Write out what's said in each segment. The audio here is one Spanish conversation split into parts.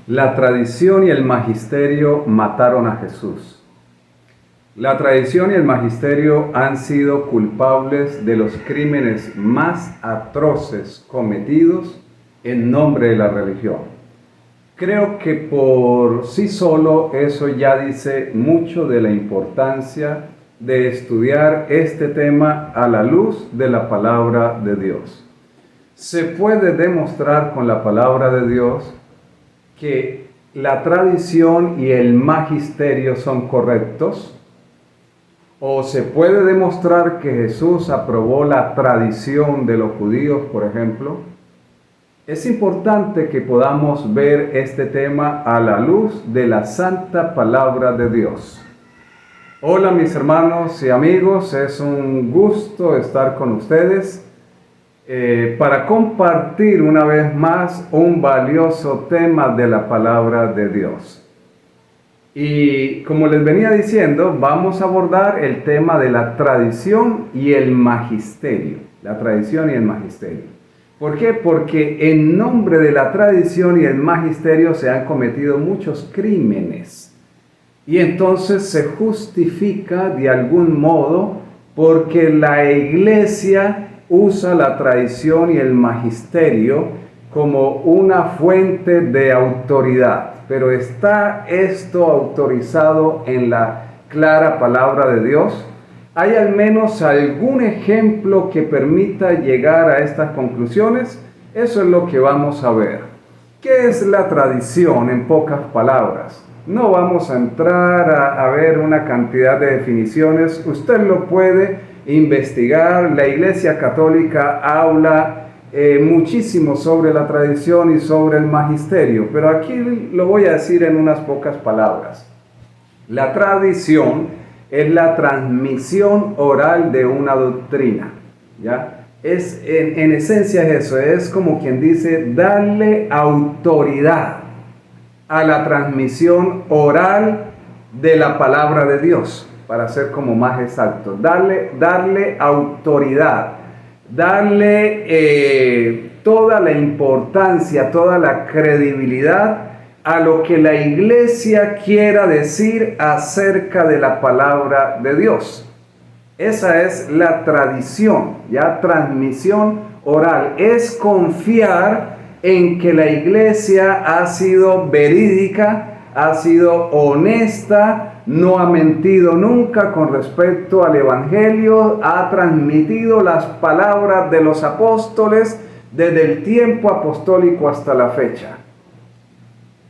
La tradición y el magisterio mataron a Jesús. La tradición y el magisterio han sido culpables de los crímenes más atroces cometidos en nombre de la religión. Creo que por sí solo eso ya dice mucho de la importancia de estudiar este tema a la luz de la palabra de Dios. Se puede demostrar con la palabra de Dios que la tradición y el magisterio son correctos, o se puede demostrar que Jesús aprobó la tradición de los judíos, por ejemplo. Es importante que podamos ver este tema a la luz de la santa palabra de Dios. Hola mis hermanos y amigos, es un gusto estar con ustedes para compartir una vez más un valioso tema de la palabra de Dios. Y como les venía diciendo, vamos a abordar el tema de la tradición y el magisterio. La tradición y el magisterio. ¿Por qué? Porque en nombre de la tradición y el magisterio se han cometido muchos crímenes. Y entonces se justifica de algún modo porque la iglesia usa la tradición y el magisterio como una fuente de autoridad. Pero ¿está esto autorizado en la clara palabra de Dios? ¿Hay al menos algún ejemplo que permita llegar a estas conclusiones? Eso es lo que vamos a ver. ¿Qué es la tradición en pocas palabras? No vamos a entrar a ver una cantidad de definiciones. Usted lo puede investigar. La Iglesia Católica habla muchísimo sobre la tradición y sobre el magisterio, pero aquí lo voy a decir en unas pocas palabras. La tradición es la transmisión oral de una doctrina, ¿ya? En esencia es eso, es como quien dice, darle autoridad a la transmisión oral de la palabra de Dios, para ser como más exacto, darle autoridad, darle toda la importancia, toda la credibilidad a lo que la iglesia quiera decir acerca de la palabra de Dios. Esa es la tradición, ya transmisión oral, es confiar en que la iglesia ha sido verídica, ha sido honesta, no ha mentido nunca con respecto al evangelio, ha transmitido las palabras de los apóstoles desde el tiempo apostólico hasta la fecha.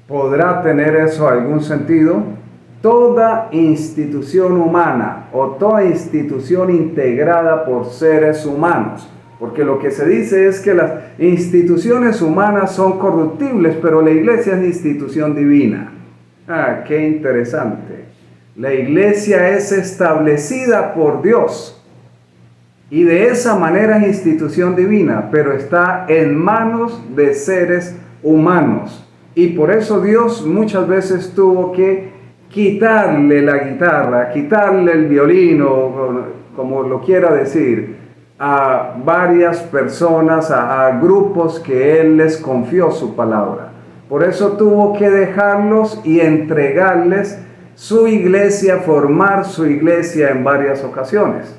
¿Podrá tener eso algún sentido? Toda institución humana o toda institución integrada por seres humanos, porque lo que se dice es que las instituciones humanas son corruptibles, pero la iglesia es institución divina. Qué interesante. La iglesia es establecida por Dios y de esa manera es institución divina, pero está en manos de seres humanos. Y por eso Dios muchas veces tuvo que quitarle la guitarra, quitarle el violín, o como lo quiera decir, a varias personas, a grupos que Él les confió su palabra. Por eso tuvo que dejarlos y entregarles su iglesia, formar su iglesia en varias ocasiones.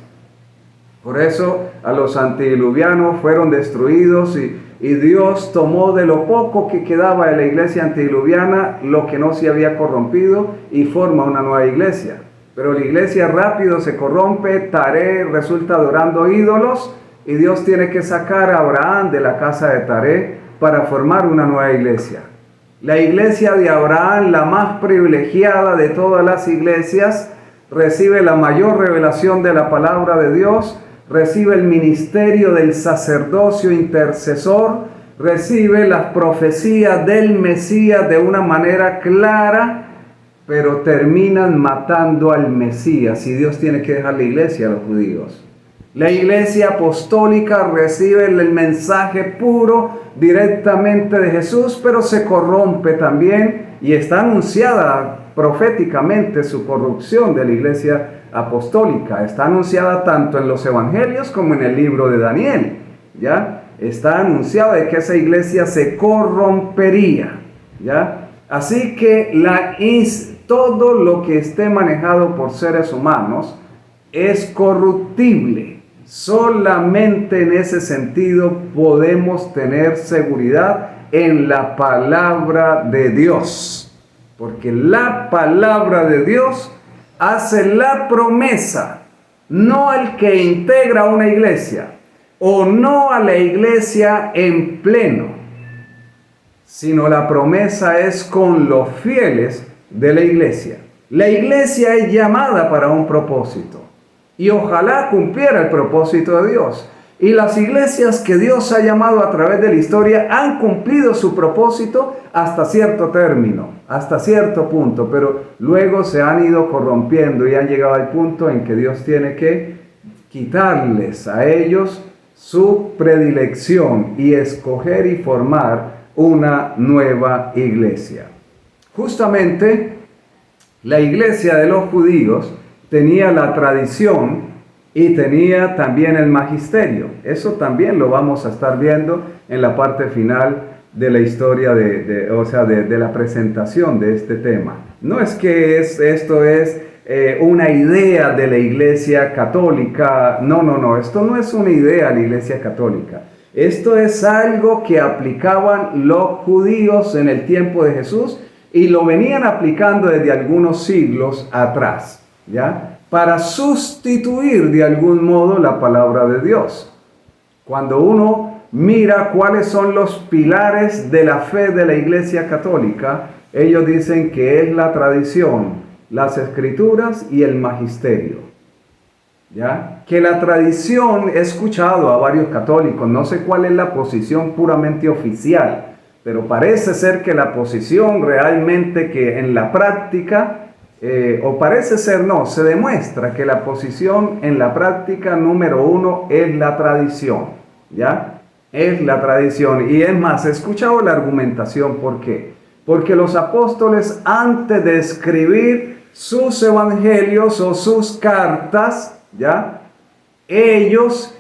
Por eso a los antediluvianos fueron destruidos y Dios tomó de lo poco que quedaba de la iglesia antediluviana lo que no se había corrompido y forma una nueva iglesia. Pero la iglesia rápido se corrompe, Taré resulta adorando ídolos y Dios tiene que sacar a Abraham de la casa de Taré para formar una nueva iglesia. La iglesia de Abraham, la más privilegiada de todas las iglesias, recibe la mayor revelación de la palabra de Dios, recibe el ministerio del sacerdocio intercesor, recibe las profecías del Mesías de una manera clara, pero terminan matando al Mesías y Dios tiene que dejar la iglesia a los judíos. La iglesia apostólica recibe el mensaje puro directamente de Jesús, pero se corrompe también y está anunciada proféticamente su corrupción de la iglesia apostólica. Está anunciada tanto en los evangelios como en el libro de Daniel, ¿ya? Está anunciado de que esa iglesia se corrompería, ¿ya? Así que todo lo que esté manejado por seres humanos es corruptible. Solamente en ese sentido podemos tener seguridad en la palabra de Dios. Porque la palabra de Dios hace la promesa, no al que integra una iglesia o no a la iglesia en pleno, sino la promesa es con los fieles de la iglesia. La iglesia es llamada para un propósito y ojalá cumpliera el propósito de Dios. Y las iglesias que Dios ha llamado a través de la historia han cumplido su propósito hasta cierto término, hasta cierto punto, pero luego se han ido corrompiendo y han llegado al punto en que Dios tiene que quitarles a ellos su predilección y escoger y formar una nueva iglesia. Justamente la iglesia de los judíos tenía la tradición y tenía también el magisterio. Eso también lo vamos a estar viendo en la parte final de la historia de la presentación de este tema. No es que esto es una idea de la iglesia católica. No, esto no es una idea de la iglesia católica. Esto es algo que aplicaban los judíos en el tiempo de Jesús y lo venían aplicando desde algunos siglos atrás, ¿ya? Para sustituir de algún modo la palabra de Dios. Cuando uno mira cuáles son los pilares de la fe de la Iglesia Católica, ellos dicen que es la tradición, las escrituras y el magisterio. ¿Ya? Que la tradición, he escuchado a varios católicos, no sé cuál es la posición puramente oficial, pero parece ser que la posición realmente que en la práctica, se demuestra que la posición en la práctica número uno es la tradición, ¿ya? Es la tradición. Y es más, he escuchado la argumentación, ¿por qué? Porque los apóstoles, antes de escribir sus evangelios o sus cartas, ¿ya? Ellos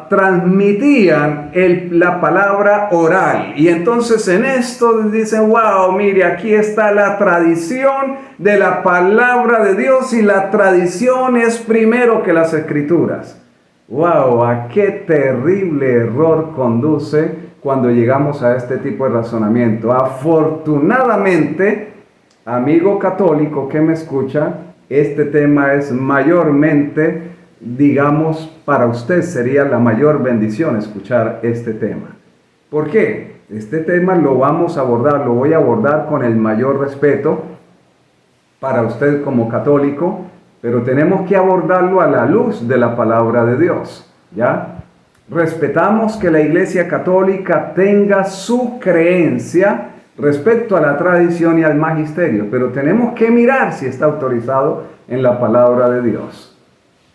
transmitían la palabra oral. Y entonces en esto dicen, wow, mire, aquí está la tradición de la palabra de Dios y la tradición es primero que las escrituras. Wow, a qué terrible error conduce cuando llegamos a este tipo de razonamiento. Afortunadamente, amigo católico que me escucha, este tema es mayormente, digamos, para usted sería la mayor bendición escuchar este tema. ¿Por qué? Este tema lo voy a abordar con el mayor respeto para usted como católico, pero tenemos que abordarlo a la luz de la palabra de Dios, ¿ya? Respetamos que la Iglesia Católica tenga su creencia respecto a la tradición y al magisterio, pero tenemos que mirar si está autorizado en la palabra de Dios.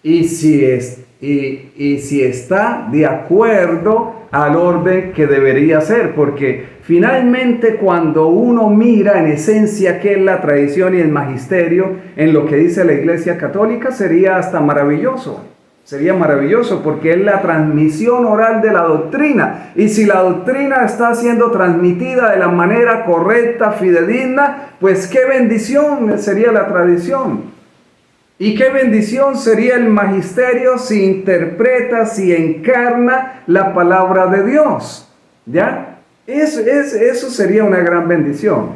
Y si está de acuerdo al orden que debería ser, porque finalmente cuando uno mira en esencia qué es la tradición y el magisterio en lo que dice la Iglesia Católica, sería hasta maravilloso. Sería maravilloso porque es la transmisión oral de la doctrina. Y si la doctrina está siendo transmitida de la manera correcta, fidedigna, pues qué bendición sería la tradición. Y qué bendición sería el magisterio si interpreta, si encarna la palabra de Dios. ¿Ya? Eso sería una gran bendición.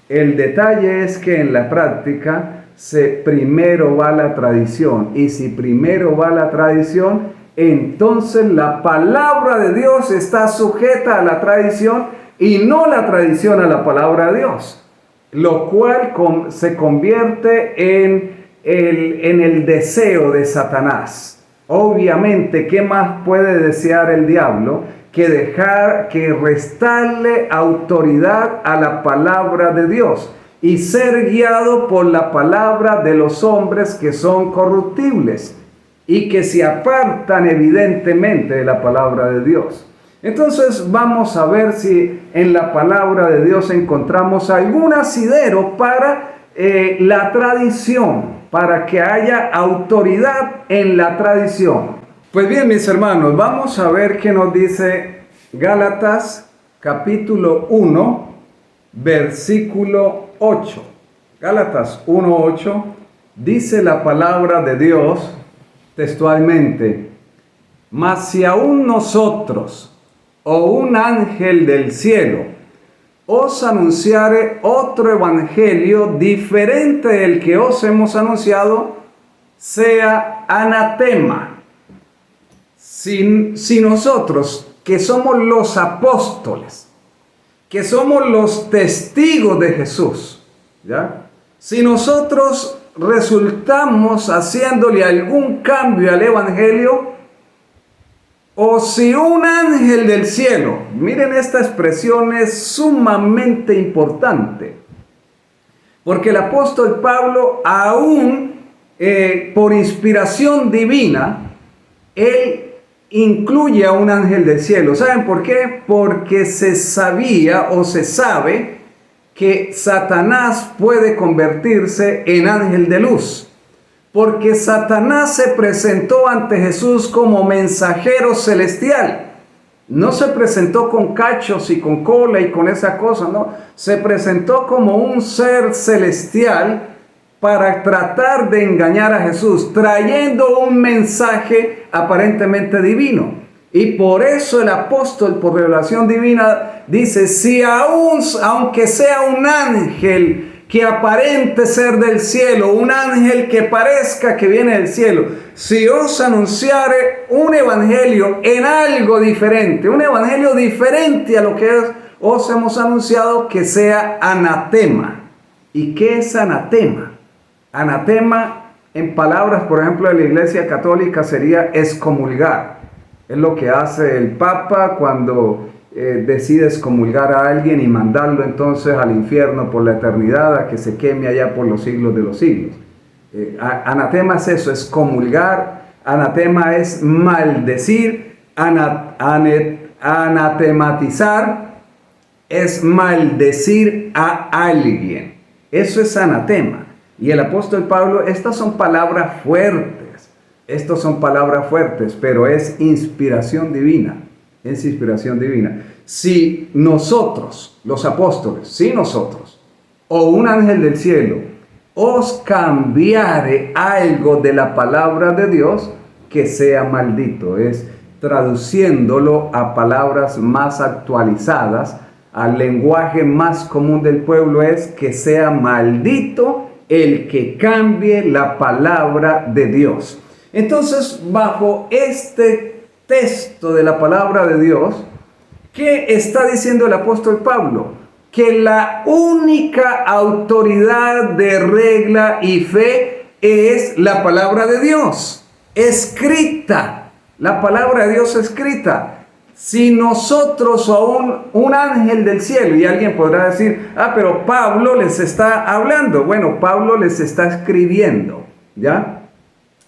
El detalle es que en la práctica primero va la tradición. Y si primero va la tradición, entonces la palabra de Dios está sujeta a la tradición y no la tradición a la palabra de Dios. Lo cual se convierte en el deseo de Satanás. Obviamente, ¿qué más puede desear el diablo que restarle autoridad a la palabra de Dios y ser guiado por la palabra de los hombres que son corruptibles y que se apartan evidentemente de la palabra de Dios? Entonces vamos a ver si en la palabra de Dios encontramos algún asidero para la tradición, para que haya autoridad en la tradición. Pues bien, mis hermanos, vamos a ver qué nos dice Gálatas capítulo 1, versículo 8. Gálatas 1:8 dice la palabra de Dios textualmente: mas si aún nosotros o un ángel del cielo os anunciare otro evangelio diferente del que os hemos anunciado, sea anatema. Si nosotros, que somos los apóstoles, que somos los testigos de Jesús, ¿ya? Si nosotros resultamos haciéndole algún cambio al evangelio, o si un ángel del cielo, miren, esta expresión es sumamente importante, porque el apóstol Pablo, aún por inspiración divina, él incluye a un ángel del cielo. ¿Saben por qué? Porque se sabía o se sabe que Satanás puede convertirse en ángel de luz. Porque Satanás se presentó ante Jesús como mensajero celestial. No se presentó con cachos y con cola y con esa cosa, no. Se presentó como un ser celestial para tratar de engañar a Jesús, trayendo un mensaje aparentemente divino. Y por eso el apóstol, por revelación divina, dice: si aunque sea un ángel que aparente ser del cielo, un ángel que parezca que viene del cielo, si os anunciare un evangelio en algo diferente, un evangelio diferente a lo que os hemos anunciado, que sea anatema. ¿Y qué es anatema? Anatema, en palabras, por ejemplo, de la Iglesia Católica, sería excomulgar. Es lo que hace el Papa cuando decide excomulgar a alguien y mandarlo entonces al infierno por la eternidad, a que se queme allá por los siglos de los siglos. Anatema es eso, es comulgar. Anatema es maldecir. Anatematizar es maldecir a alguien. Eso es anatema. Y el apóstol Pablo, estas son palabras fuertes. Estas son palabras fuertes, pero es inspiración divina. Es inspiración divina. Si nosotros, los apóstoles, si nosotros, o un ángel del cielo, os cambiare algo de la palabra de Dios, que sea maldito. Es traduciéndolo a palabras más actualizadas, al lenguaje más común del pueblo, es que sea maldito el que cambie la palabra de Dios. Entonces, bajo este texto de la palabra de Dios, ¿qué está diciendo el apóstol Pablo? Que la única autoridad de regla y fe es la palabra de Dios, escrita. La palabra de Dios escrita. Si nosotros o un ángel del cielo, y alguien podrá decir: pero Pablo les está hablando. Bueno, Pablo les está escribiendo, ¿ya?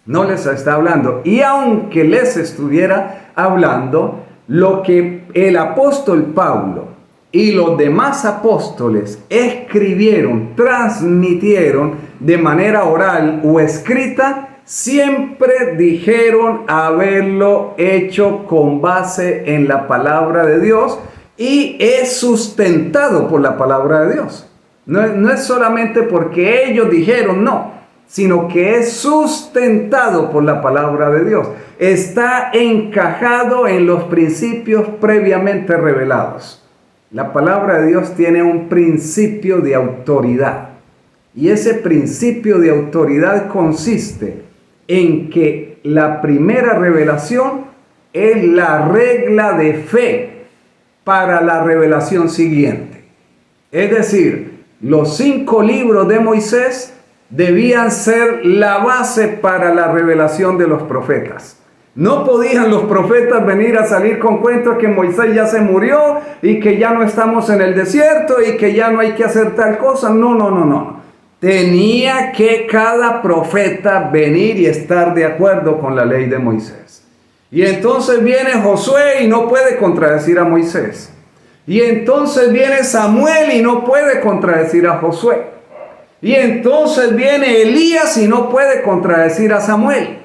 No les está hablando. Y aunque les estuviera hablando, lo que el apóstol Pablo y los demás apóstoles escribieron, transmitieron de manera oral o escrita, siempre dijeron haberlo hecho con base en la palabra de Dios, y es sustentado por la palabra de Dios. No es solamente porque ellos dijeron, no, sino que es sustentado por la palabra de Dios. Está encajado en los principios previamente revelados. La palabra de Dios tiene un principio de autoridad. Y ese principio de autoridad consiste en que la primera revelación es la regla de fe para la revelación siguiente. Es decir, los 5 libros de Moisés debían ser la base para la revelación de los profetas. No podían los profetas venir a salir con cuentos que Moisés ya se murió y que ya no estamos en el desierto y que ya no hay que hacer tal cosa. No. Tenía que cada profeta venir y estar de acuerdo con la ley de Moisés. Y entonces viene Josué y no puede contradecir a Moisés. Y entonces viene Samuel y no puede contradecir a Josué. Y entonces viene Elías y no puede contradecir a Samuel.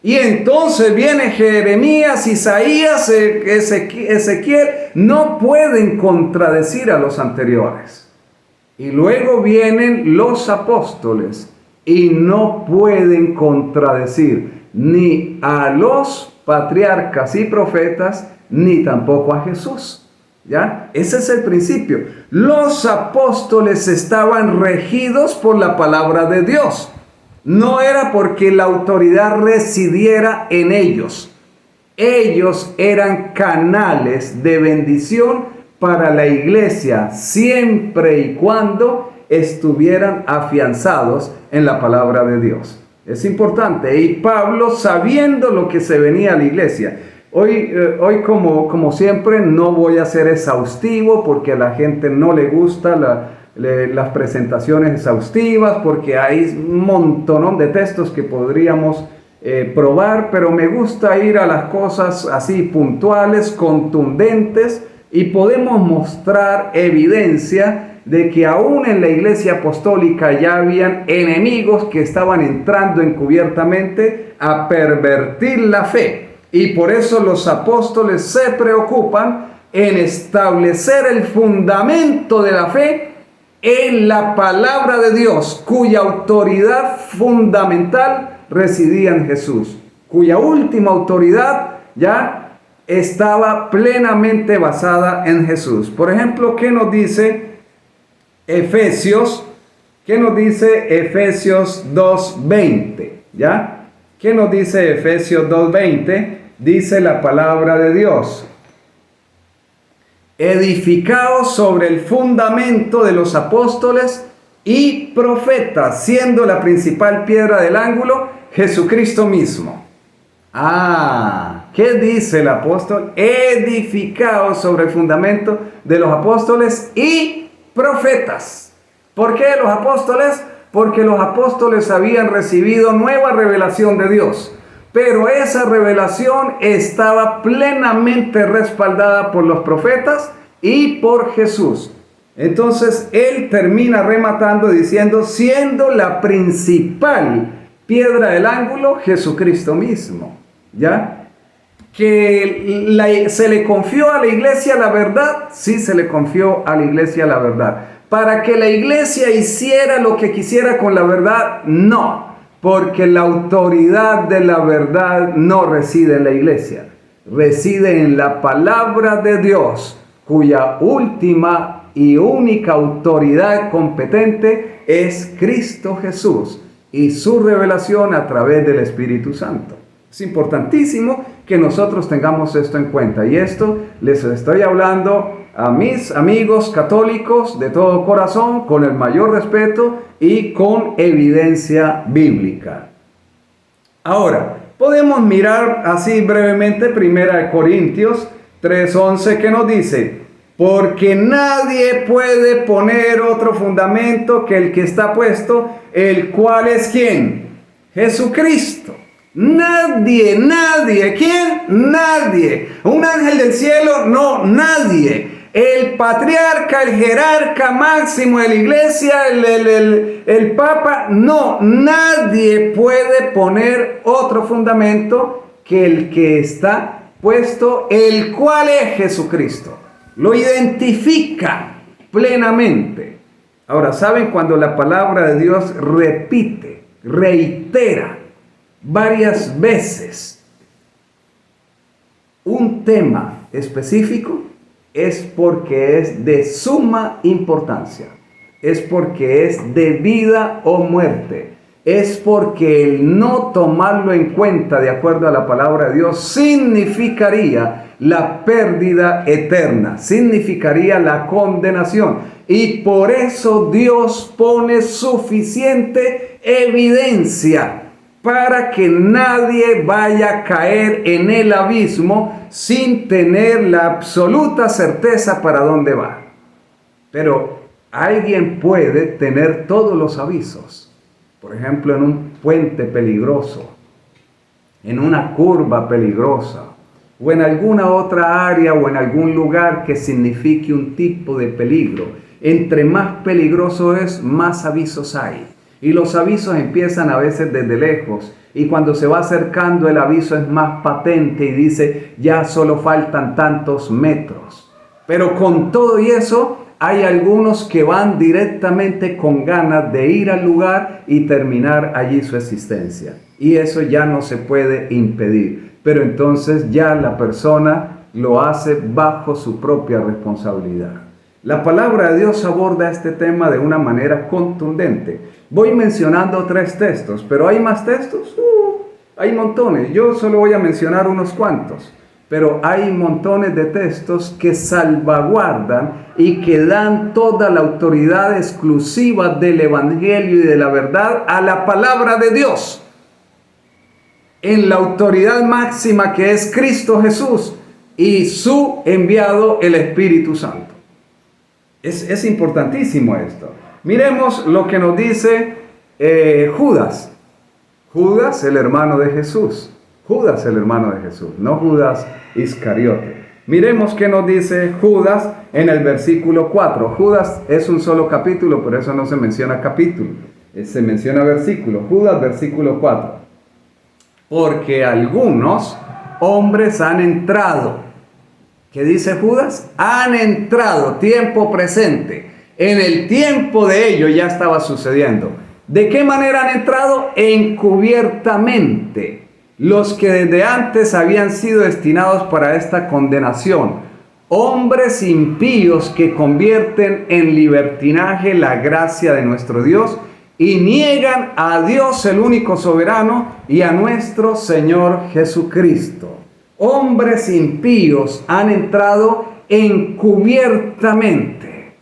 Y entonces viene Jeremías, Isaías, Ezequiel, no pueden contradecir a los anteriores. Y luego vienen los apóstoles y no pueden contradecir ni a los patriarcas y profetas, ni tampoco a Jesús. ¿Ya? Ese es el principio. Los apóstoles estaban regidos por la palabra de Dios. No era porque la autoridad residiera en ellos. Ellos eran canales de bendición para la iglesia, siempre y cuando estuvieran afianzados en la palabra de Dios. Es importante. Y Pablo, sabiendo lo que se venía a la iglesia, Hoy como siempre, no voy a ser exhaustivo porque a la gente no le gusta las presentaciones exhaustivas, porque hay un montón de textos que podríamos probar, pero me gusta ir a las cosas así puntuales, contundentes, y podemos mostrar evidencia de que aún en la iglesia apostólica ya habían enemigos que estaban entrando encubiertamente a pervertir la fe. Y por eso los apóstoles se preocupan en establecer el fundamento de la fe en la palabra de Dios, cuya autoridad fundamental residía en Jesús, cuya última autoridad ya estaba plenamente basada en Jesús. Por ejemplo, ¿qué nos dice Efesios? ¿Qué nos dice Efesios 2:20? ¿Ya? ¿Qué nos dice Efesios 2:20? Dice la palabra de Dios: edificaos sobre el fundamento de los apóstoles y profetas, siendo la principal piedra del ángulo Jesucristo mismo. ¿Qué dice el apóstol? Edificaos sobre el fundamento de los apóstoles y profetas. ¿Por qué los apóstoles? Porque los apóstoles habían recibido nueva revelación de Dios. Pero esa revelación estaba plenamente respaldada por los profetas y por Jesús. Entonces él termina rematando diciendo: siendo la principal piedra del ángulo Jesucristo mismo. ¿Ya? Que se le confió a la iglesia la verdad. Sí, se le confió a la iglesia la verdad. Para que la iglesia hiciera lo que quisiera con la verdad, no. Porque la autoridad de la verdad no reside en la iglesia, reside en la palabra de Dios, cuya última y única autoridad competente es Cristo Jesús y su revelación a través del Espíritu Santo. Es importantísimo que nosotros tengamos esto en cuenta, y esto les estoy hablando a mis amigos católicos de todo corazón, con el mayor respeto y con evidencia bíblica. Ahora, podemos mirar así brevemente 1 Corintios 3:11, que nos dice: porque nadie puede poner otro fundamento que el que está puesto, el cual es ¿quién? Jesucristo. Nadie. ¿Quién? Nadie. ¿Un ángel del cielo? No, nadie. El patriarca, el jerarca máximo de la iglesia, el papa, no, nadie puede poner otro fundamento que el que está puesto, el cual es Jesucristo. Lo identifica plenamente. Ahora, ¿saben? Cuando la palabra de Dios repite, reitera varias veces un tema específico, es porque es de suma importancia, es porque es de vida o muerte, es porque el no tomarlo en cuenta de acuerdo a la palabra de Dios significaría la pérdida eterna, significaría la condenación, y por eso Dios pone suficiente evidencia para que nadie vaya a caer en el abismo sin tener la absoluta certeza para dónde va. Pero alguien puede tener todos los avisos. Por ejemplo, en un puente peligroso, en una curva peligrosa, o en alguna otra área o en algún lugar que signifique un tipo de peligro. Entre más peligroso es, más avisos hay. Y los avisos empiezan a veces desde lejos, y cuando se va acercando el aviso es más patente y dice: ya solo faltan tantos metros. Pero con todo y eso, hay algunos que van directamente con ganas de ir al lugar y terminar allí su existencia. Y eso ya no se puede impedir. Pero entonces ya la persona lo hace bajo su propia responsabilidad. La palabra de Dios aborda este tema de una manera contundente. Voy mencionando 3 textos, pero ¿hay más textos? Hay montones. Yo solo voy a mencionar unos cuantos. Pero hay montones de textos que salvaguardan y que dan toda la autoridad exclusiva del Evangelio y de la verdad a la palabra de Dios. En la autoridad máxima que es Cristo Jesús y su enviado el Espíritu Santo. Es importantísimo esto. Miremos lo que nos dice Judas. Judas, el hermano de Jesús. Judas, el hermano de Jesús, no Judas Iscariote. Miremos qué nos dice Judas en el versículo 4. Judas es un solo capítulo, por eso no se menciona capítulo. Se menciona versículo. Judas, versículo 4. Porque algunos hombres han entrado. ¿Qué dice Judas? Han entrado, tiempo presente. En el tiempo de ello ya estaba sucediendo. ¿De qué manera han entrado? Encubiertamente. Los que desde antes habían sido destinados para esta condenación. Hombres impíos que convierten en libertinaje la gracia de nuestro Dios y niegan a Dios el único soberano y a nuestro Señor Jesucristo. Hombres impíos han entrado encubiertamente.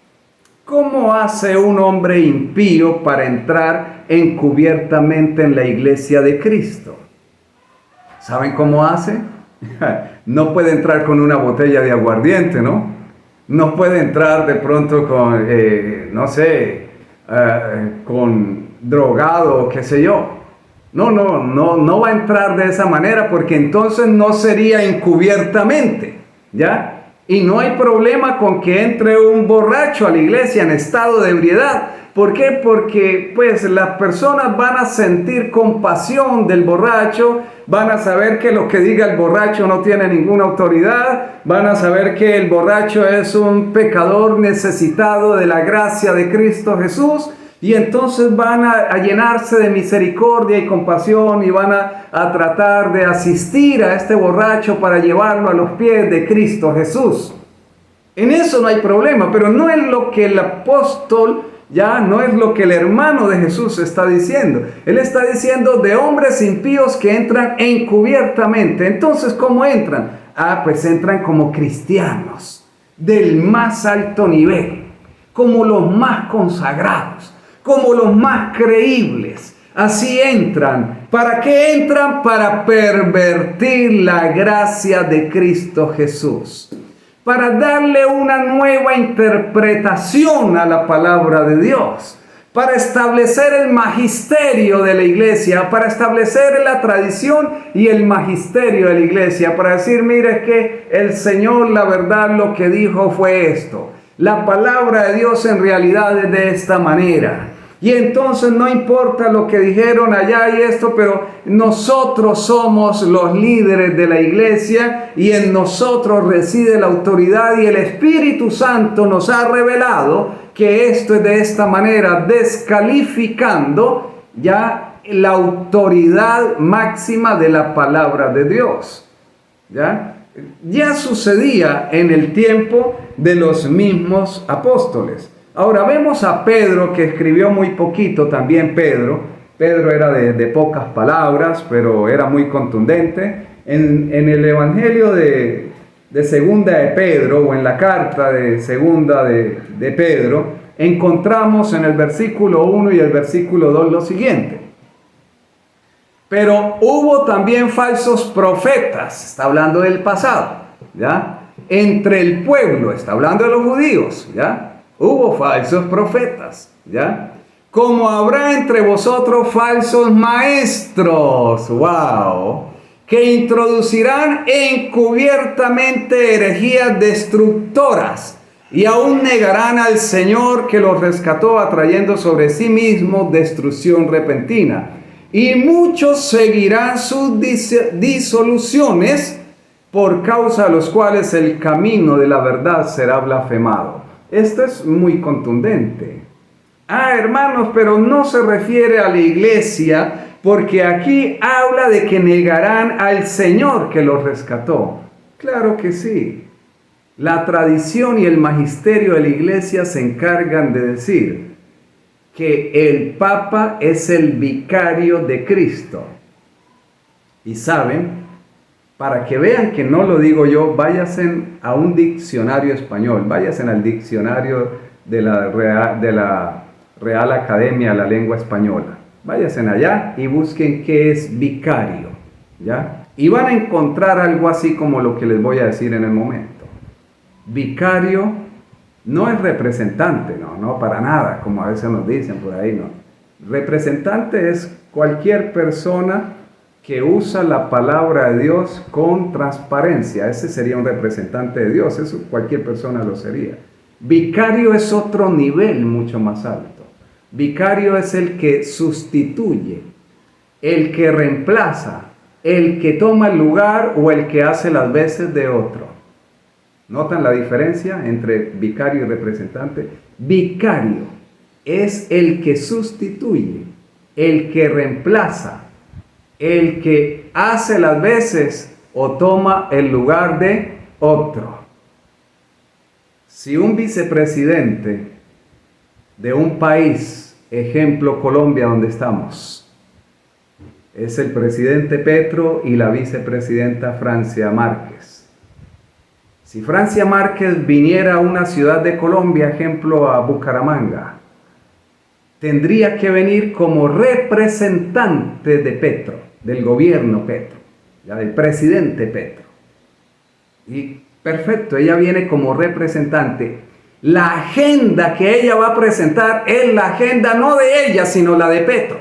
¿Cómo hace un hombre impío para entrar encubiertamente en la iglesia de Cristo? ¿Saben cómo hace? No puede entrar con una botella de aguardiente, ¿no? No puede entrar de pronto con, con drogado o qué sé yo. No va a entrar de esa manera porque entonces no sería encubiertamente, ¿ya? Y no hay problema con que entre un borracho a la iglesia en estado de ebriedad. ¿Por qué? Porque pues las personas van a sentir compasión del borracho, van a saber que lo que diga el borracho no tiene ninguna autoridad, van a saber que el borracho es un pecador necesitado de la gracia de Cristo Jesús. Y entonces van a llenarse de misericordia y compasión y van a tratar de asistir a este borracho para llevarlo a los pies de Cristo Jesús. En eso no hay problema, pero no es lo que el apóstol, ya no es lo que el hermano de Jesús está diciendo. Él está diciendo de hombres impíos que entran encubiertamente. Entonces, ¿cómo entran? Pues entran como cristianos del más alto nivel, como los más consagrados, como los más creíbles. Así entran. ¿Para qué entran? Para pervertir la gracia de Cristo Jesús. Para darle una nueva interpretación a la palabra de Dios. Para establecer el magisterio de la iglesia. Para establecer la tradición y el magisterio de la iglesia. Para decir, mire que el Señor, la verdad, lo que dijo fue esto. La palabra de Dios en realidad es de esta manera. Y entonces no importa lo que dijeron allá y esto, pero nosotros somos los líderes de la iglesia y en nosotros reside la autoridad y el Espíritu Santo nos ha revelado que esto es de esta manera, descalificando ya la autoridad máxima de la palabra de Dios. Ya sucedía en el tiempo de los mismos apóstoles. Ahora vemos a Pedro, que escribió muy poquito también. Pedro era de pocas palabras, pero era muy contundente. En el Evangelio de Segunda de Pedro, o en la carta de Segunda de Pedro, encontramos en el versículo 1 y el versículo 2 lo siguiente. Pero hubo también falsos profetas, está hablando del pasado, ¿ya? Entre el pueblo, está hablando de los judíos, ¿ya? Hubo falsos profetas, ¿ya? Como habrá entre vosotros falsos maestros, wow, que introducirán encubiertamente herejías destructoras y aún negarán al Señor que los rescató, atrayendo sobre sí mismos destrucción repentina. Y muchos seguirán sus disoluciones, por causa de los cuales el camino de la verdad será blasfemado. esto es muy contundente. Hermanos, pero no se refiere a la iglesia, porque aquí habla de que negarán al Señor que los rescató. Claro que sí. La tradición y el magisterio de la iglesia se encargan de decir que el Papa es el vicario de Cristo. Y saben, para que vean que no lo digo yo, váyanse a un diccionario español, váyanse al diccionario de la Real Academia de la Lengua Española. Váyanse allá y busquen qué es vicario, ¿ya? Y van a encontrar algo así como lo que les voy a decir en el momento. Vicario no es representante, no para nada, como a veces nos dicen por ahí, no. Representante es cualquier persona que usa la palabra de Dios con transparencia. Ese sería un representante de Dios, eso cualquier persona lo sería. Vicario es otro nivel mucho más alto. Vicario es el que sustituye, el que reemplaza, el que toma el lugar o el que hace las veces de otro. ¿Notan la diferencia entre vicario y representante? Vicario es el que sustituye, el que reemplaza, el que hace las veces o toma el lugar de otro. Si un vicepresidente de un país, ejemplo Colombia donde estamos, es el presidente Petro y la vicepresidenta Francia Márquez. Si Francia Márquez viniera a una ciudad de Colombia, ejemplo a Bucaramanga, tendría que venir como representante de Petro, del gobierno Petro, ya del presidente Petro. Y perfecto, ella viene como representante. La agenda que ella va a presentar es la agenda no de ella, sino la de Petro,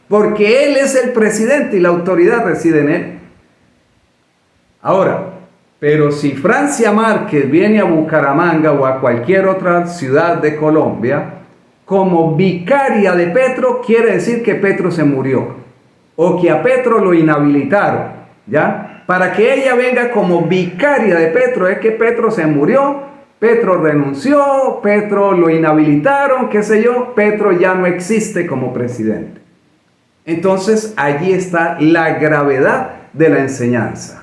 porque él es el presidente y la autoridad reside en él. Ahora, pero si Francia Márquez viene a Bucaramanga o a cualquier otra ciudad de Colombia, como vicaria de Petro, quiere decir que Petro se murió, o que a Petro lo inhabilitaron, ¿ya? Para que ella venga como vicaria de Petro, es que Petro se murió, Petro renunció, Petro lo inhabilitaron, qué sé yo, Petro ya no existe como presidente. Entonces, allí está la gravedad de la enseñanza.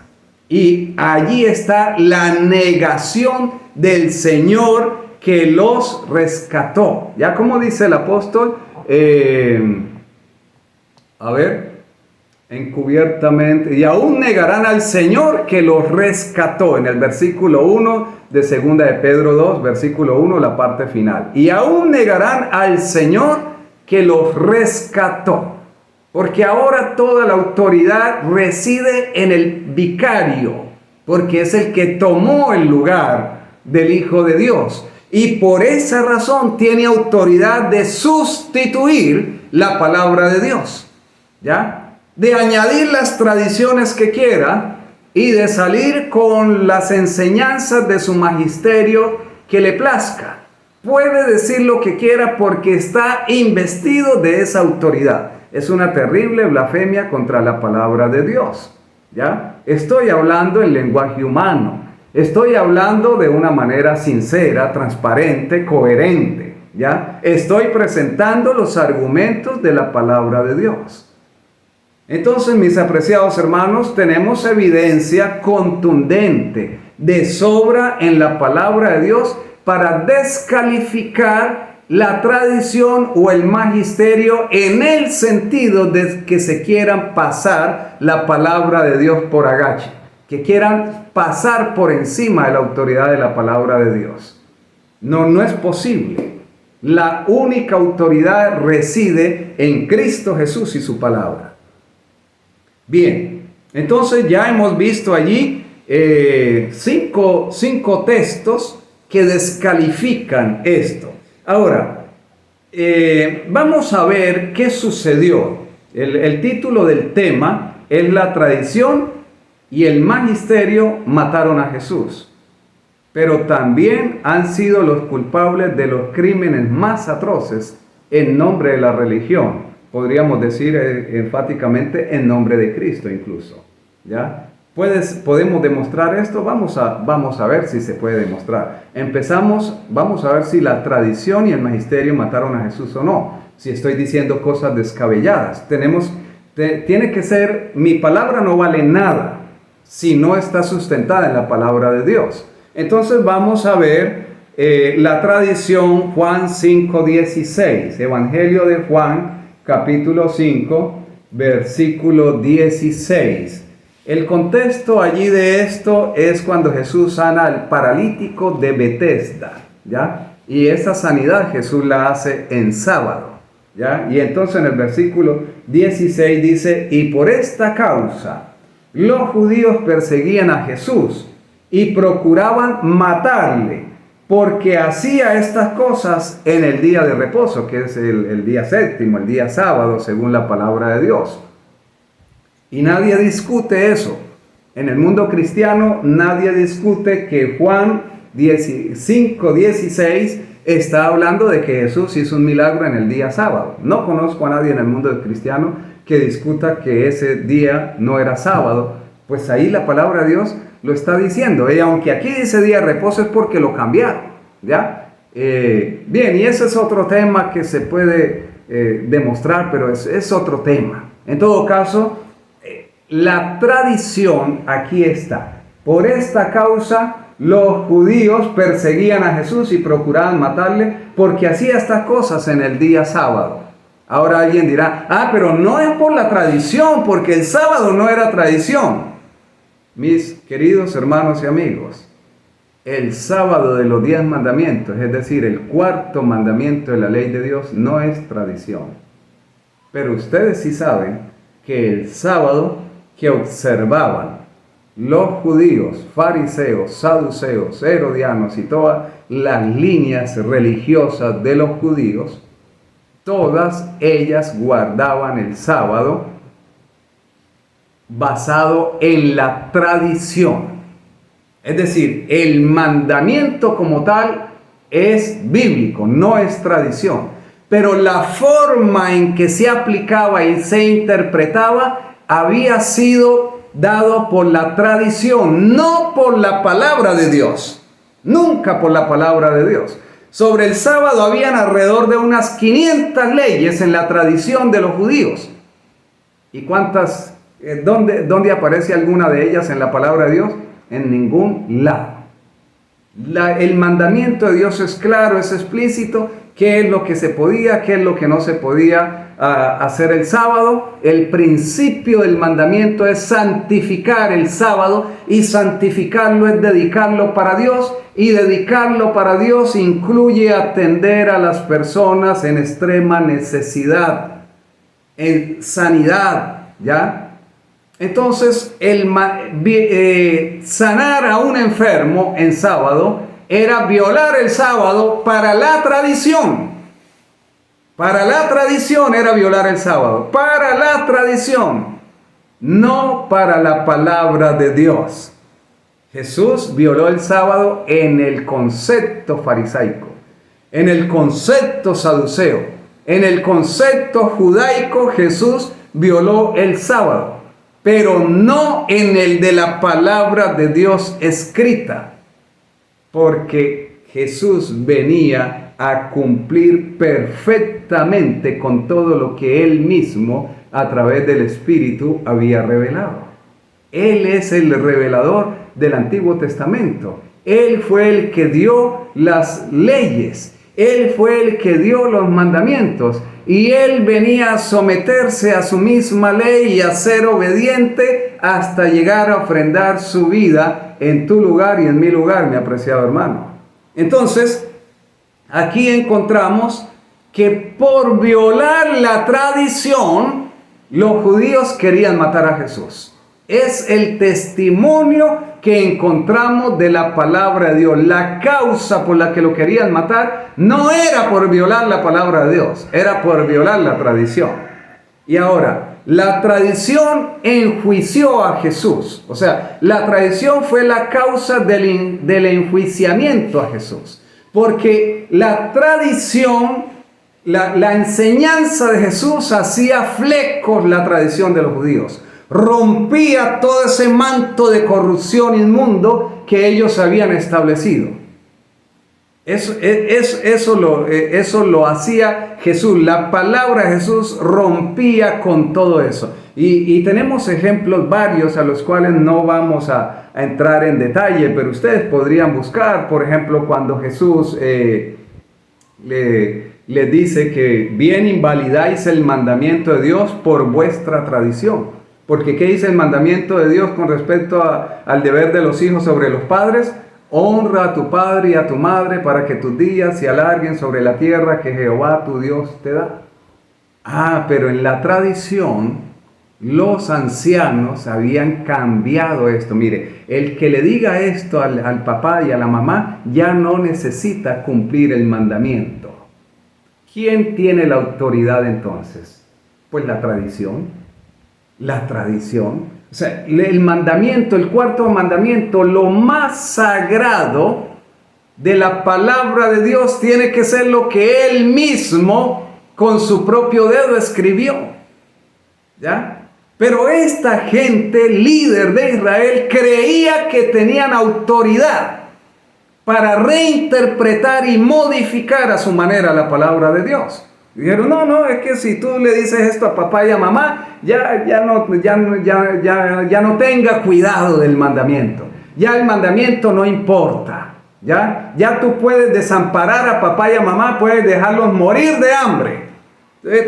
Y allí está la negación del Señor que los rescató. Ya como dice el apóstol, encubiertamente, y aún negarán al Señor que los rescató, en el versículo 1 de 2 de Pedro 2, versículo 1, la parte final. Y aún negarán al Señor que los rescató. Porque ahora toda la autoridad reside en el vicario, porque es el que tomó el lugar del Hijo de Dios. Y por esa razón tiene autoridad de sustituir la palabra de Dios, ¿ya? De añadir las tradiciones que quiera y de salir con las enseñanzas de su magisterio que le plazca. Puede decir lo que quiera porque está investido de esa autoridad. Es una terrible blasfemia contra la palabra de Dios, ¿ya? Estoy hablando en lenguaje humano. Estoy hablando de una manera sincera, transparente, coherente, ¿ya? Estoy presentando los argumentos de la palabra de Dios. Entonces, mis apreciados hermanos, tenemos evidencia contundente de sobra en la palabra de Dios para descalificar la tradición o el magisterio en el sentido de que se quieran pasar la palabra de Dios por agache, que quieran pasar por encima de la autoridad de la palabra de Dios. No es posible. La única autoridad reside en Cristo Jesús y su palabra. Bien, entonces ya hemos visto allí cinco textos que descalifican esto. Ahora, vamos a ver qué sucedió. El título del tema es la tradición y el magisterio mataron a Jesús, pero también han sido los culpables de los crímenes más atroces en nombre de la religión. Podríamos decir enfáticamente en nombre de Cristo incluso, ¿ya? ¿Podemos demostrar esto? Vamos a ver si se puede demostrar. Vamos a ver si la tradición y el magisterio mataron a Jesús o no. Si estoy diciendo cosas descabelladas. Tiene que ser, mi palabra no vale nada si no está sustentada en la palabra de Dios. Entonces vamos a ver la tradición, Juan 5:16, Evangelio de Juan, capítulo 5, versículo 16. El contexto allí de esto es cuando Jesús sana al paralítico de Betesda, ¿ya? Y esa sanidad Jesús la hace en sábado, ¿ya? Y entonces en el versículo 16 dice, y por esta causa los judíos perseguían a Jesús y procuraban matarle, porque hacía estas cosas en el día de reposo, que es el día séptimo, el día sábado, según la palabra de Dios. Y nadie discute eso. En el mundo cristiano nadie discute que Juan 5:16 está hablando de que Jesús hizo un milagro en el día sábado. No conozco a nadie en el mundo cristiano que discuta que ese día no era sábado. Pues ahí la palabra de Dios lo está diciendo. Y aunque aquí dice día de reposo es porque lo cambiaron, ¿ya? Bien, y ese es otro tema que se puede demostrar, pero es otro tema. En todo caso, la tradición aquí está. Por esta causa los judíos perseguían a Jesús y procuraban matarle porque hacía estas cosas en el día sábado. Ahora alguien dirá, pero no es por la tradición, porque el sábado no era tradición. Mis queridos hermanos y amigos, el sábado de los 10 mandamientos, es decir, el cuarto mandamiento de la ley de Dios, no es tradición. Pero ustedes sí saben que el sábado que observaban los judíos, fariseos, saduceos, herodianos y todas las líneas religiosas de los judíos, todas ellas guardaban el sábado basado en la tradición. Es decir, el mandamiento como tal es bíblico, no es tradición. Pero la forma en que se aplicaba y se interpretaba había sido dado por la tradición, no por la palabra de Dios. Nunca por la palabra de Dios. Sobre el sábado habían alrededor de unas 500 leyes en la tradición de los judíos. ¿Y cuántas? ¿Dónde aparece alguna de ellas en la palabra de Dios? En ningún lado. El mandamiento de Dios es claro, es explícito. ¿Qué es lo que se podía? ¿Qué es lo que no se podía hacer el sábado? El principio del mandamiento es santificar el sábado, y santificarlo es dedicarlo para Dios, y dedicarlo para Dios incluye atender a las personas en extrema necesidad, en sanidad, ¿ya? Entonces, sanar a un enfermo en sábado era violar el sábado para la tradición. Para la tradición era violar el sábado. Para la tradición, no para la palabra de Dios. Jesús violó el sábado en el concepto farisaico, en el concepto saduceo, en el concepto judaico. Jesús violó el sábado, pero no en el de la palabra de Dios escrita, porque Jesús venía a cumplir perfectamente con todo lo que Él mismo a través del Espíritu había revelado. Él es el revelador del Antiguo Testamento. Él fue el que dio las leyes. Él fue el que dio los mandamientos. Y Él venía a someterse a su misma ley y a ser obediente hasta llegar a ofrendar su vida en tu lugar y en mi lugar, mi apreciado hermano. Entonces, aquí encontramos que por violar la tradición, los judíos querían matar a Jesús. Es el testimonio que encontramos de la palabra de Dios. La causa por la que lo querían matar no era por violar la palabra de Dios, era por violar la tradición. Y ahora, la tradición enjuició a Jesús. O sea, la tradición fue la causa del enjuiciamiento a Jesús. Porque la tradición, la enseñanza de Jesús hacía flecos la tradición de los judíos. rompía todo ese manto de corrupción inmundo que ellos habían establecido. Eso lo hacía Jesús. La palabra de Jesús rompía con todo eso. Y tenemos ejemplos varios a los cuales no vamos a entrar en detalle, pero ustedes podrían buscar, por ejemplo, cuando Jesús le dice que bien invalidáis el mandamiento de Dios por vuestra tradición. Porque ¿qué dice el mandamiento de Dios con respecto al deber de los hijos sobre los padres? Honra a tu padre y a tu madre para que tus días se alarguen sobre la tierra que Jehová tu Dios te da. Pero en la tradición los ancianos habían cambiado esto. Mire, el que le diga esto al papá y a la mamá ya no necesita cumplir el mandamiento. ¿Quién tiene la autoridad entonces? Pues la tradición. La tradición. O sea, el mandamiento, el cuarto mandamiento, lo más sagrado de la palabra de Dios tiene que ser lo que Él mismo con su propio dedo escribió. ¿Ya? Pero esta gente, líder de Israel, creía que tenían autoridad para reinterpretar y modificar a su manera la palabra de Dios. Dijeron, no, es que si tú le dices esto a papá y a mamá, ya no tenga cuidado del mandamiento. Ya el mandamiento no importa. Ya tú puedes desamparar a papá y a mamá, puedes dejarlos morir de hambre.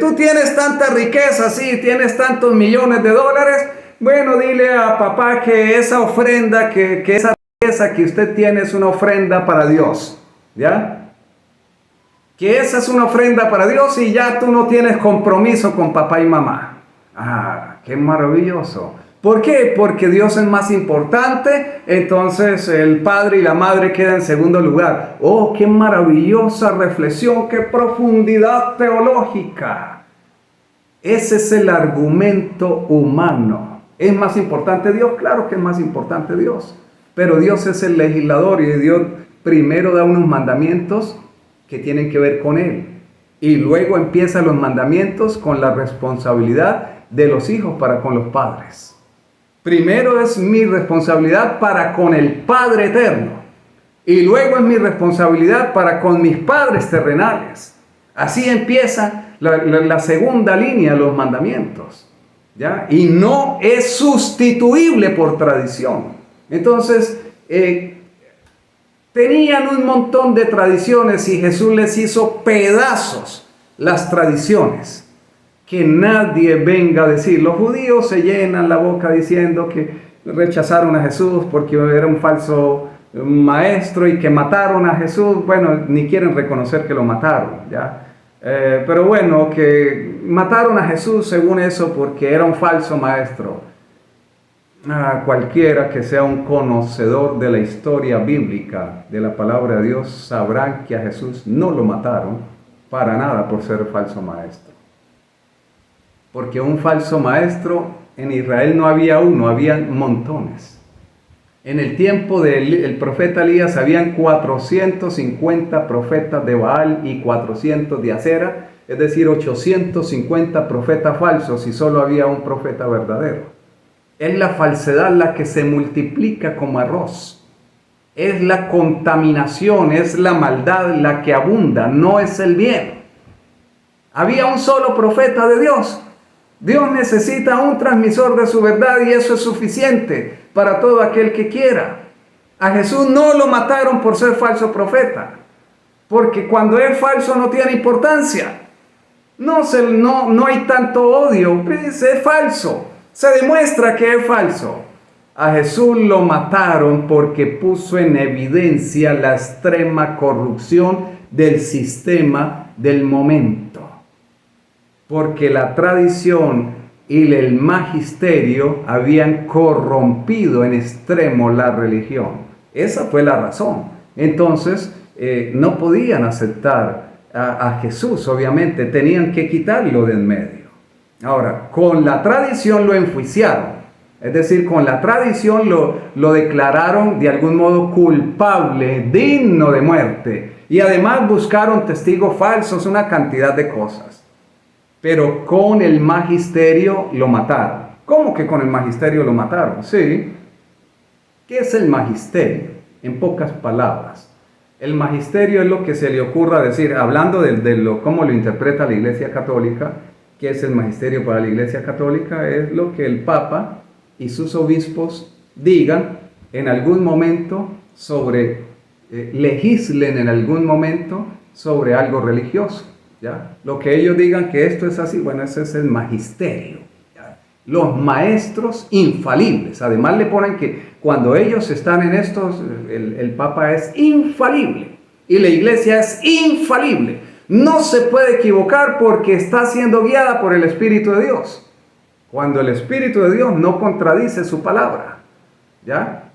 Tú tienes tanta riqueza, sí, tienes tantos millones de dólares. Bueno, dile a papá que esa ofrenda, que esa riqueza que usted tiene es una ofrenda para Dios. ¿Ya? Que esa es una ofrenda para Dios y ya tú no tienes compromiso con papá y mamá. ¡Qué maravilloso! ¿Por qué? Porque Dios es más importante, entonces el padre y la madre quedan en segundo lugar. ¡Oh, qué maravillosa reflexión! ¡Qué profundidad teológica! Ese es el argumento humano. ¿Es más importante Dios? Claro que es más importante Dios. Pero Dios es el legislador y Dios primero da unos mandamientos que tienen que ver con Él. Y luego empiezan los mandamientos con la responsabilidad de los hijos para con los padres. Primero es mi responsabilidad para con el Padre eterno. Y luego es mi responsabilidad para con mis padres terrenales. Así empieza la segunda línea de los mandamientos. ¿Ya? Y no es sustituible por tradición. Entonces, tenían un montón de tradiciones y Jesús les hizo pedazos las tradiciones. Que nadie venga a decir. Los judíos se llenan la boca diciendo que rechazaron a Jesús porque era un falso maestro y que mataron a Jesús. Bueno, ni quieren reconocer que lo mataron, ¿ya? Pero bueno, que mataron a Jesús según eso porque era un falso maestro. Cualquiera que sea un conocedor de la historia bíblica de la palabra de Dios sabrán que a Jesús no lo mataron para nada por ser falso maestro. Porque un falso maestro en Israel no había uno, había montones. En el tiempo del profeta Elías habían 450 profetas de Baal y 400 de Acera, es decir, 850 profetas falsos y solo había un profeta verdadero. Es la falsedad la que se multiplica como arroz. Es la contaminación, es la maldad la que abunda, no es el bien. Había un solo profeta de Dios. Dios necesita un transmisor de su verdad y eso es suficiente para todo aquel que quiera. A Jesús no lo mataron por ser falso profeta, porque cuando es falso no tiene importancia. No hay tanto odio, pues es falso. Se demuestra que es falso. A Jesús lo mataron porque puso en evidencia la extrema corrupción del sistema del momento. Porque la tradición y el magisterio habían corrompido en extremo la religión. Esa fue la razón. Entonces, no podían aceptar a Jesús, obviamente, tenían que quitarlo de en medio. Ahora, con la tradición lo enjuiciaron. Es decir, con la tradición lo declararon de algún modo culpable, digno de muerte. Y además buscaron testigos falsos, una cantidad de cosas. Pero con el magisterio lo mataron. ¿Cómo que con el magisterio lo mataron? Sí. ¿Qué es el magisterio? En pocas palabras. El magisterio es lo que se le ocurra decir, hablando de cómo lo interpreta la Iglesia Católica. ¿Qué es el magisterio para la Iglesia Católica? Es lo que el Papa y sus obispos digan en algún momento legislen en algún momento sobre algo religioso, ¿ya? Lo que ellos digan que esto es así, bueno, ese es el magisterio, ¿ya? Los maestros infalibles, además le ponen que cuando ellos están en estos, el Papa es infalible y la Iglesia es infalible, no se puede equivocar porque está siendo guiada por el Espíritu de Dios, cuando el Espíritu de Dios no contradice su palabra, ¿ya?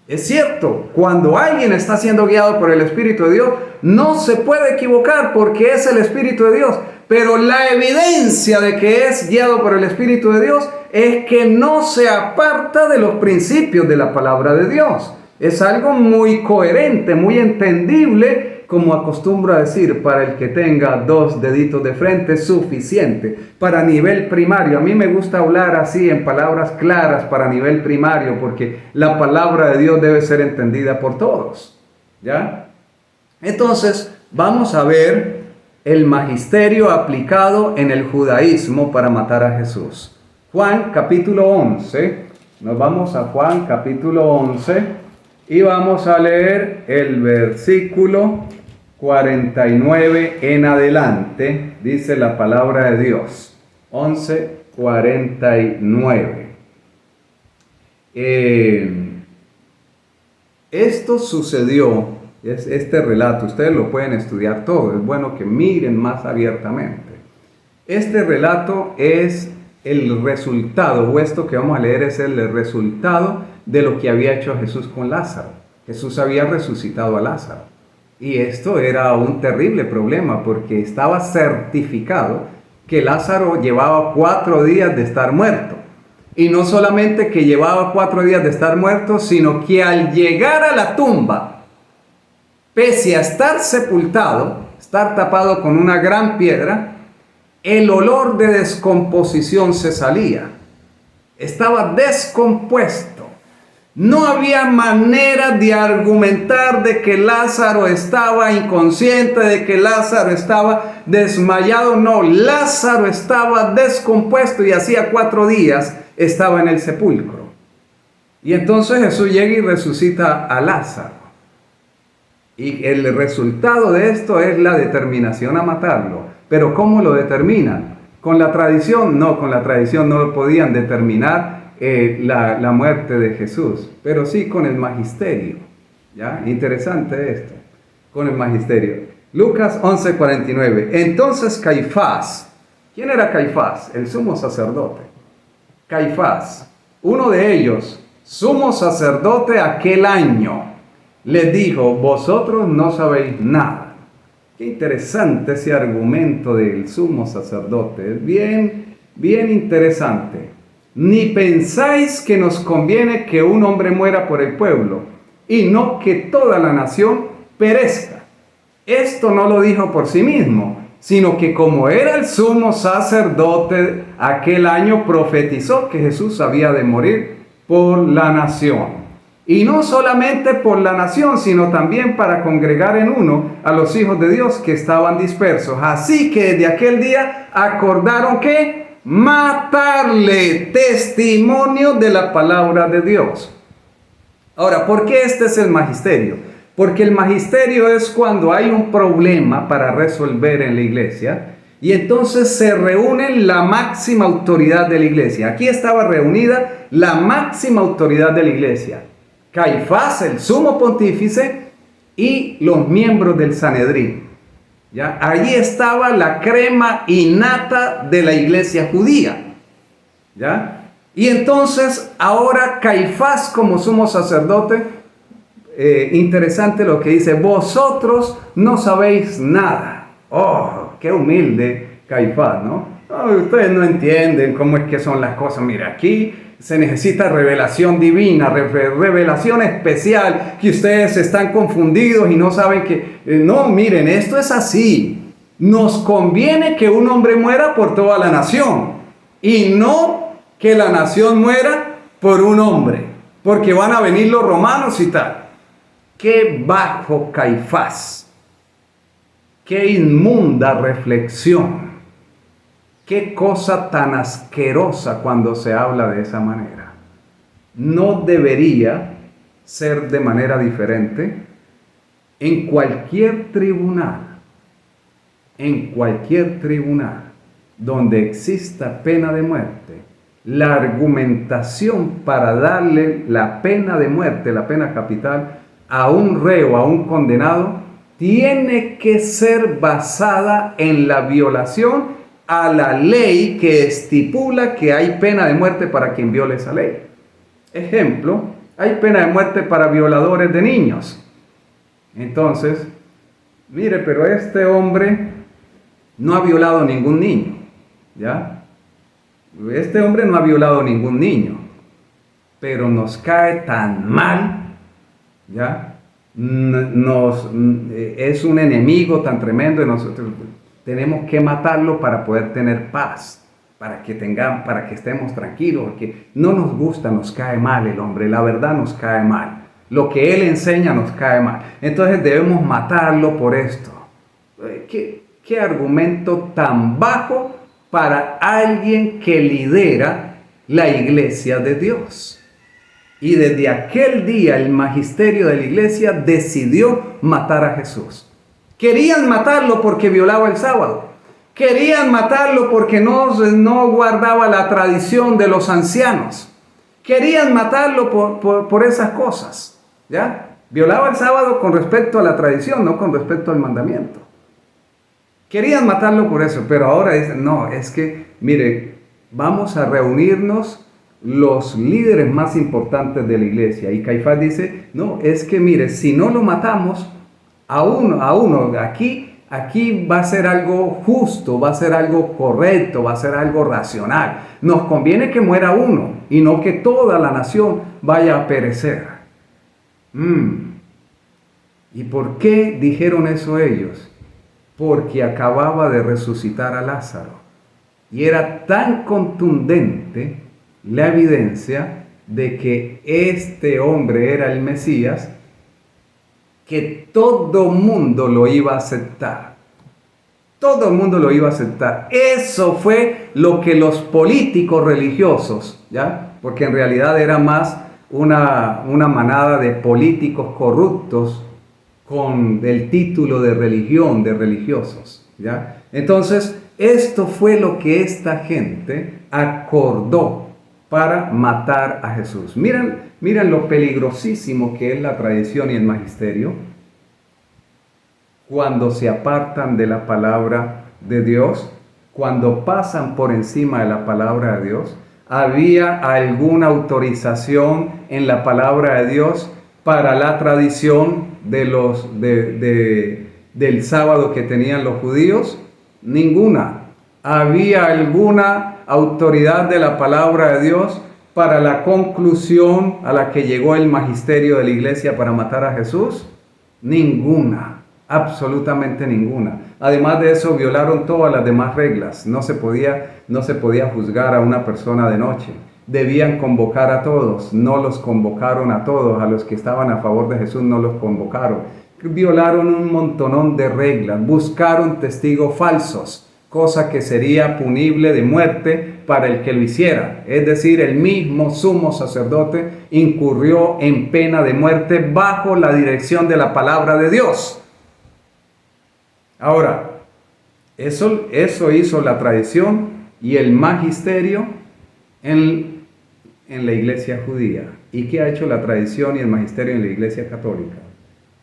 Es cierto, cuando alguien está siendo guiado por el Espíritu de Dios, no se puede equivocar porque es el Espíritu de Dios. Pero la evidencia de que es guiado por el Espíritu de Dios es que no se aparta de los principios de la palabra de Dios. Es algo muy coherente, muy entendible, como acostumbro a decir, para el que tenga 2 deditos de frente es suficiente. Para nivel primario, a mí me gusta hablar así en palabras claras para nivel primario, porque la palabra de Dios debe ser entendida por todos, ¿ya? Entonces, vamos a ver el magisterio aplicado en el judaísmo para matar a Jesús. Juan capítulo 11, nos vamos a Juan capítulo 11 y vamos a leer el versículo 49 en adelante, dice la palabra de Dios. 11:49. Esto sucedió, este relato, ustedes lo pueden estudiar todo, es bueno que miren más abiertamente. Este relato es el resultado, o esto que vamos a leer es el resultado de lo que había hecho Jesús con Lázaro. Jesús había resucitado a Lázaro. Y esto era un terrible problema porque estaba certificado que Lázaro llevaba 4 días de estar muerto. Y no solamente que llevaba 4 días de estar muerto, sino que al llegar a la tumba, pese a estar sepultado, estar tapado con una gran piedra, el olor de descomposición se salía. Estaba descompuesto. No había manera de argumentar de que Lázaro estaba inconsciente, de que Lázaro estaba desmayado. No, Lázaro estaba descompuesto y hacía 4 días estaba en el sepulcro. Y entonces Jesús llega y resucita a Lázaro. Y el resultado de esto es la determinación a matarlo. Pero ¿cómo lo determinan? ¿Con la tradición? No, con la tradición no lo podían determinar la muerte de Jesús, pero sí con el magisterio. ¿Ya? Interesante esto, con el magisterio. Lucas 11:49. Entonces Caifás, ¿quién era Caifás? El sumo sacerdote. Caifás, uno de ellos, sumo sacerdote aquel año, les dijo: vosotros no sabéis nada. Qué interesante ese argumento del sumo sacerdote, es bien interesante. Ni pensáis que nos conviene que un hombre muera por el pueblo, y no que toda la nación perezca. Esto no lo dijo por sí mismo, sino que como era el sumo sacerdote, aquel año profetizó que Jesús había de morir por la nación. Y no solamente por la nación, sino también para congregar en uno a los hijos de Dios que estaban dispersos. Así que desde aquel día acordaron que matarle, testimonio de la palabra de Dios. Ahora, ¿por qué este es el magisterio? Porque el magisterio es cuando hay un problema para resolver en la iglesia y entonces se reúne la máxima autoridad de la iglesia. Aquí estaba reunida la máxima autoridad de la iglesia: Caifás, el sumo pontífice, y los miembros del Sanedrín. ¿Ya? Allí estaba la crema innata de la iglesia judía. ¿Ya? Y entonces ahora Caifás, como sumo sacerdote, interesante lo que dice: vosotros no sabéis nada. Oh, qué humilde Caifás, ¿no? Oh, ustedes no entienden cómo es que son las cosas. Mira, aquí se necesita revelación divina, revelación especial, que ustedes están confundidos y no saben que... no, miren, esto es así. Nos conviene que un hombre muera por toda la nación y no que la nación muera por un hombre, porque van a venir los romanos y tal. Qué bajo Caifás, qué inmunda reflexión, qué cosa tan asquerosa cuando se habla de esa manera. No debería ser de manera diferente en cualquier tribunal donde exista pena de muerte. La argumentación para darle la pena de muerte, la pena capital, a un reo, a un condenado, tiene que ser basada en la violación a la ley que estipula que hay pena de muerte para quien viole esa ley. Ejemplo, hay pena de muerte para violadores de niños. Entonces, mire, pero este hombre no ha violado ningún niño, ¿ya? Este hombre no ha violado ningún niño, pero nos cae tan mal, ¿ya? Es un enemigo tan tremendo y nosotros tenemos que matarlo para poder tener paz, para que estemos tranquilos, porque no nos gusta, nos cae mal el hombre, la verdad nos cae mal, lo que él enseña nos cae mal, entonces debemos matarlo por esto. ¿Qué argumento tan bajo para alguien que lidera la iglesia de Dios? Y desde aquel día el magisterio de la iglesia decidió matar a Jesús. Querían matarlo porque violaba el sábado. Querían matarlo porque no guardaba la tradición de los ancianos. Querían matarlo por esas cosas, ¿ya? Violaba el sábado con respecto a la tradición, no con respecto al mandamiento. Querían matarlo por eso, pero ahora dicen, no, es que, mire, vamos a reunirnos los líderes más importantes de la iglesia. Y Caifás dice, no, es que mire, si no lo matamos a uno, aquí va a ser algo justo, va a ser algo correcto, va a ser algo racional. Nos conviene que muera uno y no que toda la nación vaya a perecer. ¿Y por qué dijeron eso ellos? Porque acababa de resucitar a Lázaro. Y era tan contundente la evidencia de que este hombre era el Mesías, que todo mundo lo iba a aceptar. Todo el mundo lo iba a aceptar. Eso fue lo que los políticos religiosos, ¿ya? Porque en realidad era más una manada de políticos corruptos con el título de religión, de religiosos, ¿ya? Entonces, esto fue lo que esta gente acordó para matar a Jesús. Miren lo peligrosísimo que es la tradición y el magisterio cuando se apartan de la palabra de Dios, cuando pasan por encima de la palabra de Dios. ¿Había alguna autorización en la palabra de Dios para la tradición del sábado que tenían los judíos? Ninguna. ¿Había alguna autoridad de la palabra de Dios para la conclusión a la que llegó el magisterio de la iglesia para matar a Jesús? Ninguna, absolutamente ninguna. Además de eso, violaron todas las demás reglas. No se podía juzgar a una persona de noche. Debían convocar a todos, no los convocaron a todos. A los que estaban a favor de Jesús no los convocaron. Violaron un montonón de reglas, buscaron testigos falsos, cosa que sería punible de muerte para el que lo hiciera. Es decir, el mismo sumo sacerdote incurrió en pena de muerte bajo la dirección de la palabra de Dios. Ahora, eso hizo la tradición y el magisterio en la iglesia judía. ¿Y qué ha hecho la tradición y el magisterio en la iglesia católica?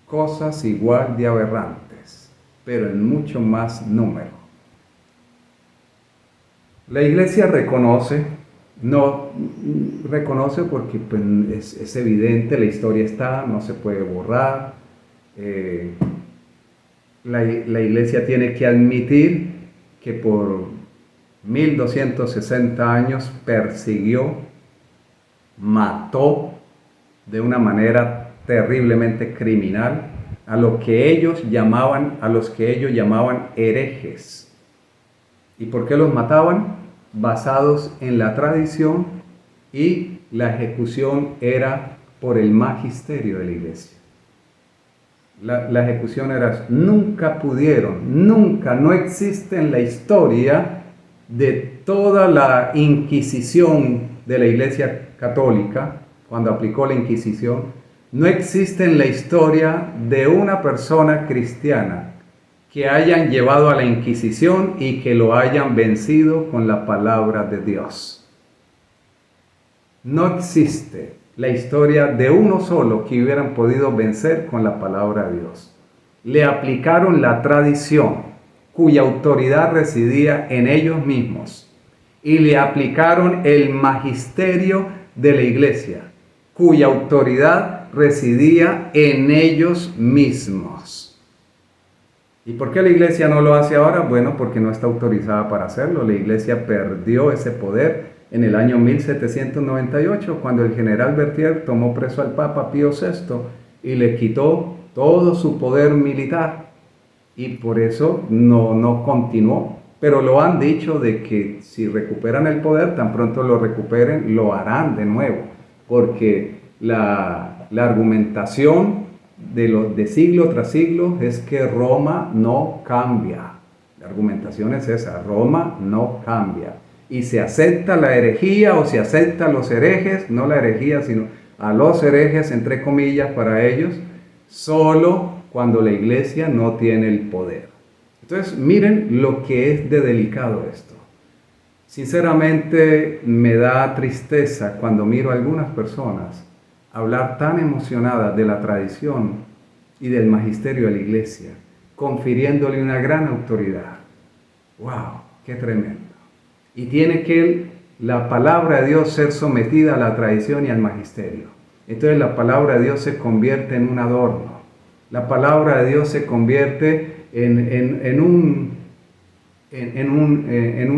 Cosas igual de aberrantes, pero en mucho más número. La iglesia reconoce porque pues, es evidente, la historia está, no se puede borrar. La iglesia tiene que admitir que por 1260 años persiguió, mató de una manera terriblemente criminal a los que ellos llamaban herejes. ¿Y por qué los mataban? basados en la tradición y la ejecución era por el magisterio de la iglesia. La ejecución era, no existe en la historia de toda la Inquisición de la Iglesia Católica, cuando aplicó la Inquisición, no existe en la historia de una persona cristiana que hayan llevado a la Inquisición y que lo hayan vencido con la palabra de Dios. No existe la historia de uno solo que hubieran podido vencer con la palabra de Dios. Le aplicaron la tradición, cuya autoridad residía en ellos mismos, y le aplicaron el magisterio de la iglesia, cuya autoridad residía en ellos mismos. ¿Y por qué la iglesia no lo hace ahora? Bueno, porque no está autorizada para hacerlo. La iglesia perdió ese poder en el año 1798, cuando el general Berthier tomó preso al Papa Pío VI y le quitó todo su poder militar. Y por eso no continuó. Pero lo han dicho de que si recuperan el poder, tan pronto lo recuperen, lo harán de nuevo. Porque la argumentación de siglo tras siglo es que Roma no cambia. La argumentación es esa, Roma no cambia. Y se acepta la herejía o se acepta a los herejes, no la herejía, sino a los herejes, entre comillas, para ellos, solo cuando la iglesia no tiene el poder. Entonces, miren lo que es de delicado esto. Sinceramente, me da tristeza cuando miro a algunas personas hablar tan emocionadas de la tradición y del magisterio de la iglesia, confiriéndole una gran autoridad. ¡Wow! ¡Qué tremendo! Y tiene que la palabra de Dios ser sometida a la tradición y al magisterio. Entonces la palabra de Dios se convierte en un adorno. La palabra de Dios se convierte en un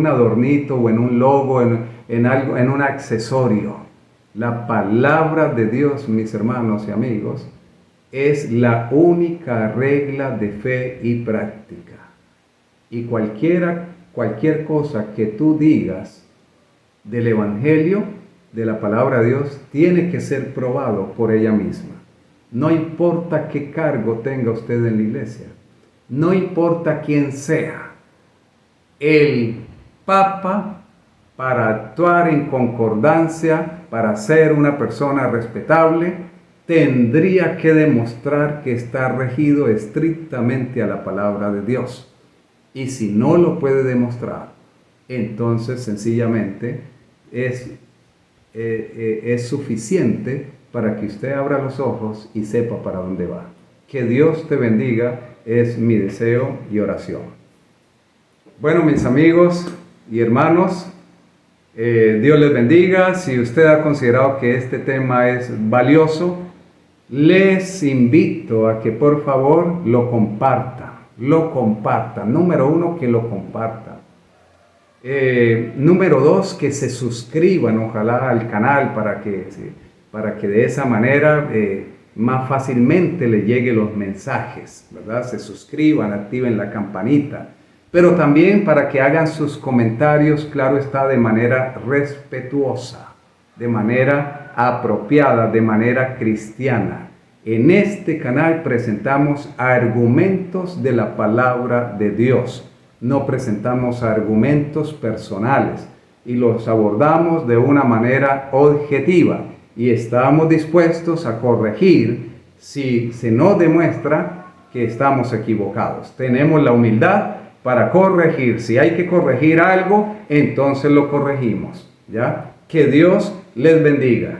adornito o en un logo, en algo, en un accesorio. La palabra de Dios, mis hermanos y amigos, es la única regla de fe y práctica. Y cualquier cosa que tú digas del Evangelio, de la palabra de Dios, tiene que ser probado por ella misma. No importa qué cargo tenga usted en la iglesia, no importa quién sea, el Papa, para actuar en concordancia, para ser una persona respetable, tendría que demostrar que está regido estrictamente a la palabra de Dios. Y si no lo puede demostrar, entonces sencillamente es suficiente para que usted abra los ojos y sepa para dónde va. Que Dios te bendiga, es mi deseo y oración. Bueno, mis amigos y hermanos, Dios les bendiga. Si usted ha considerado que este tema es valioso, les invito a que por favor lo compartan. Número 1, que lo compartan. Número 2, que se suscriban ojalá al canal para que de esa manera más fácilmente le lleguen los mensajes, ¿verdad? Se suscriban, activen la campanita, pero también para que hagan sus comentarios, claro está, de manera respetuosa, de manera apropiada, de manera cristiana. En este canal presentamos argumentos de la palabra de Dios. No presentamos argumentos personales y los abordamos de una manera objetiva y estamos dispuestos a corregir si se nos demuestra que estamos equivocados. Tenemos la humildad para corregir. Si hay que corregir algo, entonces lo corregimos, ¿ya? Que Dios les bendiga.